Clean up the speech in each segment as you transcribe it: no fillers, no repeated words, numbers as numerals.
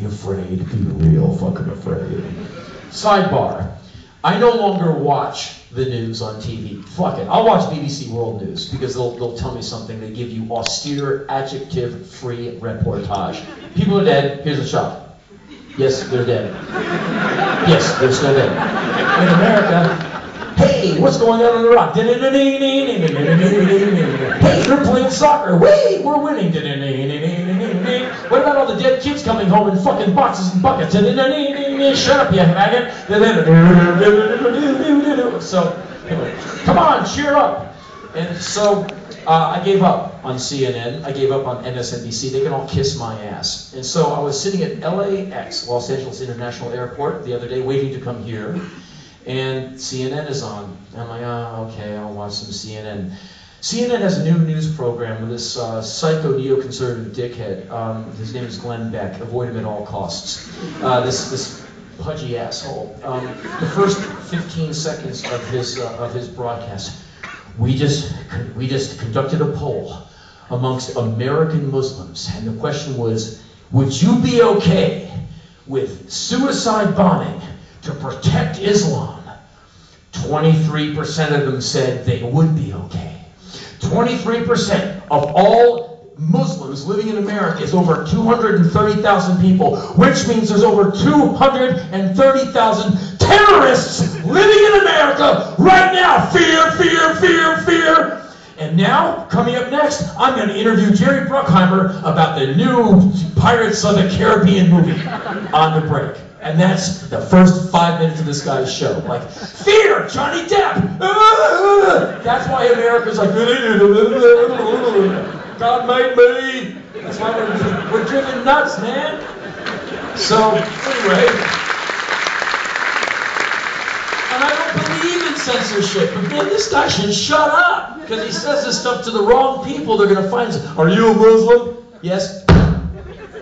be afraid. Be real fucking afraid. Sidebar. I no longer watch the news on TV. Fuck it. I'll watch BBC World News because they'll tell me something. They give you austere, adjective-free reportage. People are dead. Here's a shot. Yes, they're dead. Yes, they're still dead. In America, hey, what's going on in Iraq? Hey, they're playing soccer. Wait, we're winning. What about all the dead kids coming home in fucking boxes and buckets? Shut up, you maggot. So, anyway, come on, cheer up. And so, I gave up on CNN. I gave up on MSNBC. They can all kiss my ass. And so I was sitting at LAX, Los Angeles International Airport, the other day, waiting to come here. And CNN is on. I'm like, oh, okay, I'll watch some CNN. CNN has a new news program with this psycho neoconservative dickhead. His name is Glenn Beck. Avoid him at all costs. This pudgy asshole. The first 15 seconds of his broadcast, we just conducted a poll amongst American Muslims, and the question was, would you be okay with suicide bombing to protect Islam? 23% of them said they would be okay. 23% of all Muslims living in America is over 230,000 people, which means there's over 230,000 terrorists living in America right now. Fear, fear, fear, fear. And now, coming up next, I'm going to interview Jerry Bruckheimer about the new Pirates of the Caribbean movie on the break. And that's the first 5 minutes of this guy's show. Like, fear, Johnny Depp. That's why America's like, God made me. That's why we're driven nuts, man. So, anyway. And I don't believe in censorship. But man, this guy should shut up. Because he says this stuff to the wrong people. They're going to find us. Are you a Muslim? Yes.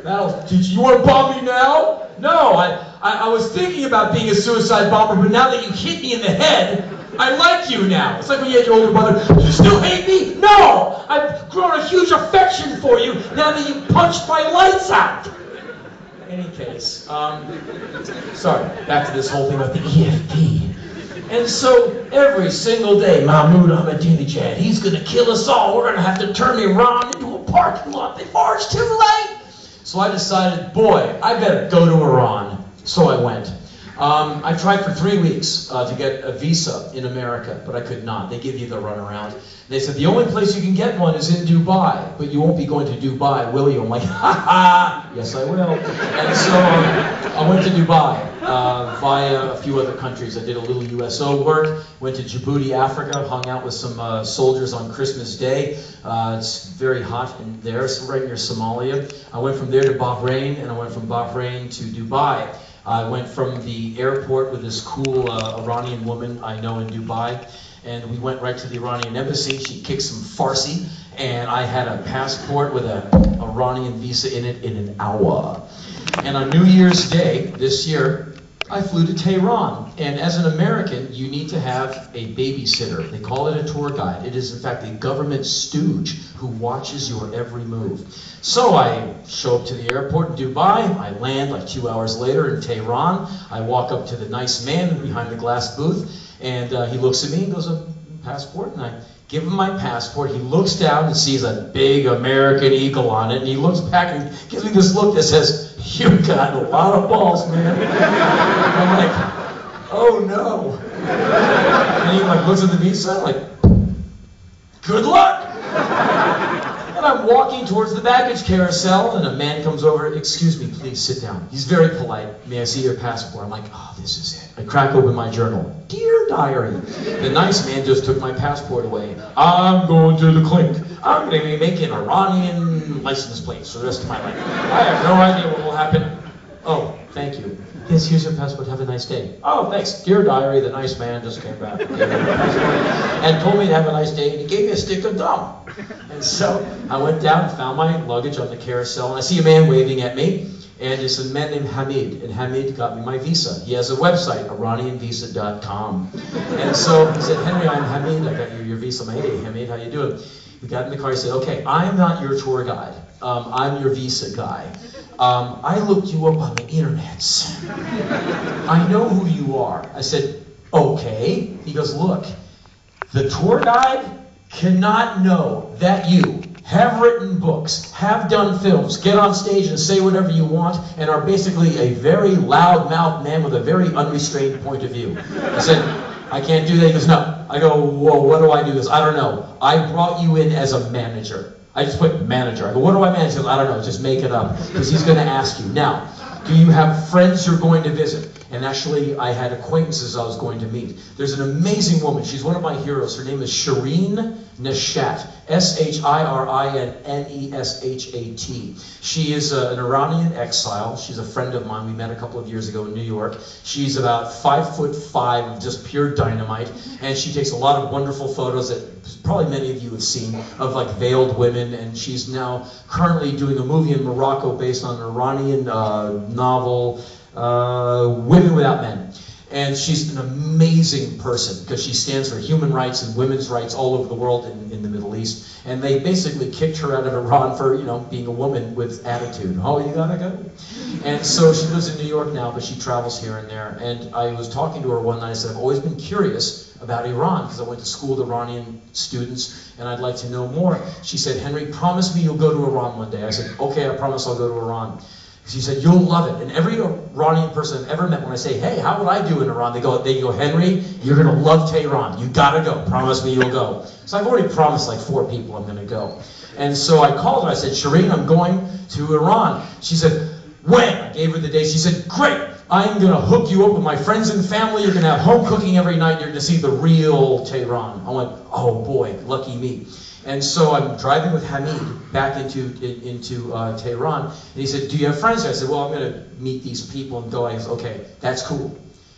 That'll teach you. You want to bomb me now? No, I was thinking about being a suicide bomber, but now that you hit me in the head, I like you now. It's like when you had your older brother. You still hate me? No! I've grown a huge affection for you now that you punched my lights out. In any case, sorry, back to this whole thing about the EFP. And so, every single day, Mahmoud Ahmadinejad, he's going to kill us all. We're going to have to turn Iran into a parking lot before it's too late. So I decided, boy, I better go to Iran. So I went. I tried for 3 weeks to get a visa in America, but I could not. They give you the runaround. They said, the only place you can get one is in Dubai, but you won't be going to Dubai, will you? I'm like, ha ha, yes I will. And so I went to Dubai via a few other countries. I did a little USO work, went to Djibouti, Africa, hung out with some soldiers on Christmas Day. It's very hot in there, it's right near Somalia. I went from there to Bahrain, and I went from Bahrain to Dubai. I went from the airport with this cool Iranian woman I know in Dubai, and we went right to the Iranian embassy. She kicked some Farsi, and I had a passport with an Iranian visa in it in an hour. And on New Year's Day this year, I flew to Teheran. And as an American, you need to have a babysitter. They call it a tour guide. It is, in fact, a government stooge who watches your every move. So I show up to the airport in Dubai. I land like 2 hours later in Tehran. I walk up to the nice man behind the glass booth, and he looks at me and goes, a passport? And I give him my passport. He looks down and sees a big American eagle on it, and he looks back and gives me this look that says, "You got a lot of balls, man." I'm like, oh no. And he like looks at the visa, I'm like, good luck. And I'm walking towards the baggage carousel, and a man comes over. "Excuse me, please sit down." He's very polite. "May I see your passport?" I'm like, oh, this is it. I crack open my journal. "Dear diary." The nice man just took my passport away. "I'm going to the clink. I'm going to be making Iranian license plates for the rest of my life. I have no idea what will happen." "Oh, thank you." "Yes, here's your passport. Have a nice day." "Oh, thanks. Dear diary, the nice man just came back and gave me my passport and told me to have a nice day, and he gave me a stick of gum." And so I went down and found my luggage on the carousel, and I see a man waving at me, and it's a man named Hamid, and Hamid got me my visa. He has a website, IranianVisa.com. And so he said, "Henry, I'm Hamid. I got your visa." I'm like, "Hey, Hamid, how you doing?" We got in the car. He said, "Okay, I'm not your tour guide. I'm your visa guy. I looked you up on the internet. I know who you are. I said, okay. He goes, look, the tour guide cannot know that you have written books, have done films, get on stage and say whatever you want, and are basically a very loud-mouthed man with a very unrestrained point of view. I said, I can't do that. He goes, no. I go, whoa, what do I do? He goes, I don't know. I brought you in as a manager. I just put manager. I go, what do I manage? He goes, I don't know. Just make it up. Because he's going to ask you. Now, do you have friends you're going to visit? And actually, I had acquaintances I was going to meet. There's an amazing woman. She's one of my heroes. Her name is Shireen Neshat. S-H-I-R-I-N-N-E-S-H-A-T. She is an Iranian exile. She's a friend of mine. We met a couple of years ago in New York. She's about 5'5" of just pure dynamite. And she takes a lot of wonderful photos that probably many of you have seen of like veiled women. And she's now currently doing a movie in Morocco based on an Iranian novel, Women Without Men. And she's an amazing person because she stands for human rights and women's rights all over the world in the Middle East. And they basically kicked her out of Iran for, you know, being a woman with attitude. Oh, you gotta go. And so she lives in New York now, but she travels here and there. And I was talking to her one night. I said, I've always been curious about Iran because I went to school with Iranian students and I'd like to know more. She said, Henry, promise me you'll go to Iran one day. I said, okay, I promise I'll go to Iran. She said, you'll love it. And every Iranian person I've ever met, when I say, hey, how would I do in Iran? They go, Henry, you're going to love Tehran. You got to go. Promise me you'll go. So I've already promised like 4 people I'm going to go. And so I called her. I said, Shireen, I'm going to Iran. She said, when? I gave her the day. She said, great. I'm going to hook you up with my friends and family. You're going to have home cooking every night. You're going to see the real Tehran. I went, oh boy, lucky me. And so I'm driving with Hamid back into Tehran, and he said, do you have friends? I said, well, I'm going to meet these people and go. I said, okay, that's cool.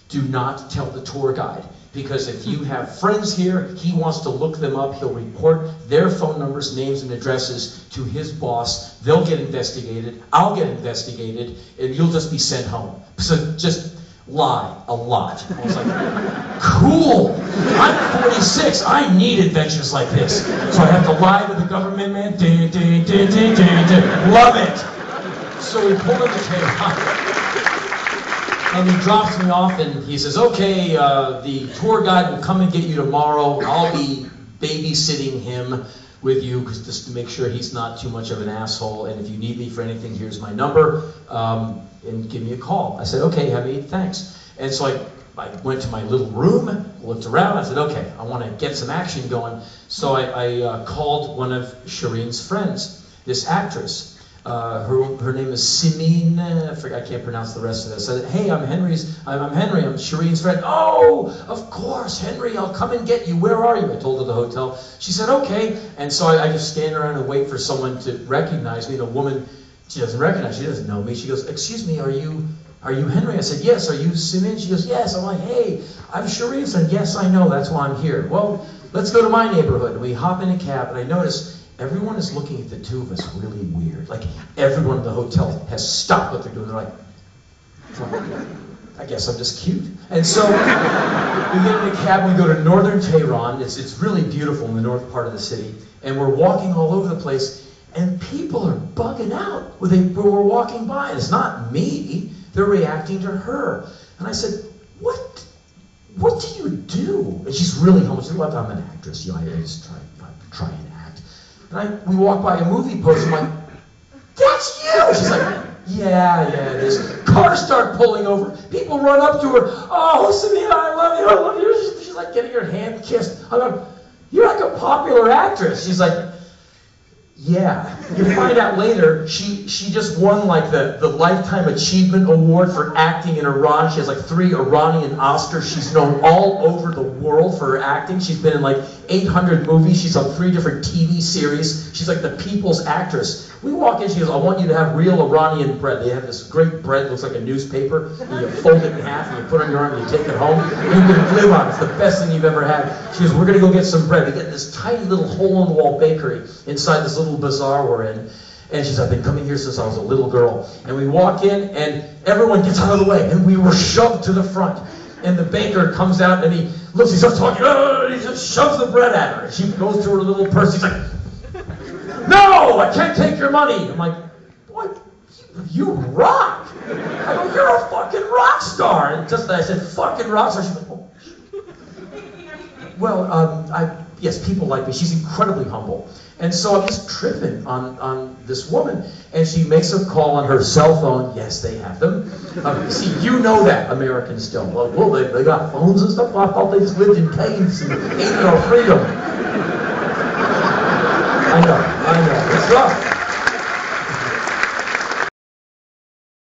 Do not tell the tour guide, because if you have friends here, he wants to look them up. He'll report their phone numbers, names, and addresses to his boss. They'll get investigated. I'll get investigated, and you'll just be sent home. So just lie a lot. I was like, cool. I'm 46. I need adventures like this. So I have to lie to the government man. Love it. So we pull into Tehran. And he drops me off and he says, okay, the tour guide will come and get you tomorrow. I'll be babysitting him with you just to make sure he's not too much of an asshole. And if you need me for anything, here's my number. And give me a call. I said, okay, Hamid, thanks. And so I went to my little room, looked around. I said, okay, I want to get some action going. So I called one of Shireen's friends, this actress. Her name is Simin. I can't pronounce the rest of this. I said, hey, I'm Henry. I'm Shireen's friend. Oh, of course, Henry. I'll come and get you. Where are you? I told her the hotel. She said, okay. And so I just stand around and wait for someone to recognize me. And a woman, she doesn't recognize. She doesn't know me. She goes, excuse me, are you Henry? I said, yes. Are you Simin? She goes, yes. I'm like, hey, I'm Shireen's friend. Yes, I know. That's why I'm here. Well, let's go to my neighborhood. And we hop in a cab, and I notice everyone is looking at the two of us really weird. Like, everyone in the hotel has stopped what they're doing. They're like, I guess I'm just cute. And so we get in a cab, we go to northern Tehran. It's really beautiful in the north part of the city. And we're walking all over the place, and people are bugging out when we're walking by. And it's not me. They're reacting to her. And I said, what do you do? And she's really humble. She said, well, I'm an actress. You know, I just try and act. And we walk by a movie poster, I'm like, that's you! She's like, yeah, it is. Cars start pulling over. People run up to her. Oh, Samina, I love you. She's like getting her hand kissed. I'm like, you're like a popular actress. She's like, yeah. You find out later, she just won like the Lifetime Achievement Award for acting in Iran. She has like 3 Iranian Oscars. She's known all over the world for her acting. She's been in like 800 movies. She's on 3 different TV series. She's like the people's actress. We walk in, she goes, I want you to have real Iranian bread. They have this great bread, looks like a newspaper, and you fold it in half, and you put it on your arm, and you take it home, and you can live on it. It's the best thing you've ever had. She goes, we're going to go get some bread. We get in this tiny little hole-in-the-wall bakery inside this little bazaar we're in. And she said, I've been coming here since I was a little girl. And we walk in, and everyone gets out of the way, and we were shoved to the front. And the baker comes out, and he starts talking, and he just shoves the bread at her. And she goes to her little purse, he's like, No, I can't take your money. I'm like, boy, you rock. I go, you're a fucking rock star. And just I said, fucking rock star. She's like, oh. Well, yes, people like me. She's incredibly humble. And so I'm just tripping on this woman. And she makes a call on her cell phone. Yes, they have them. See, you know that, Americans still. Well, they got phones and stuff. Well, I thought they just lived in caves and ate our freedom. I know. It's rough.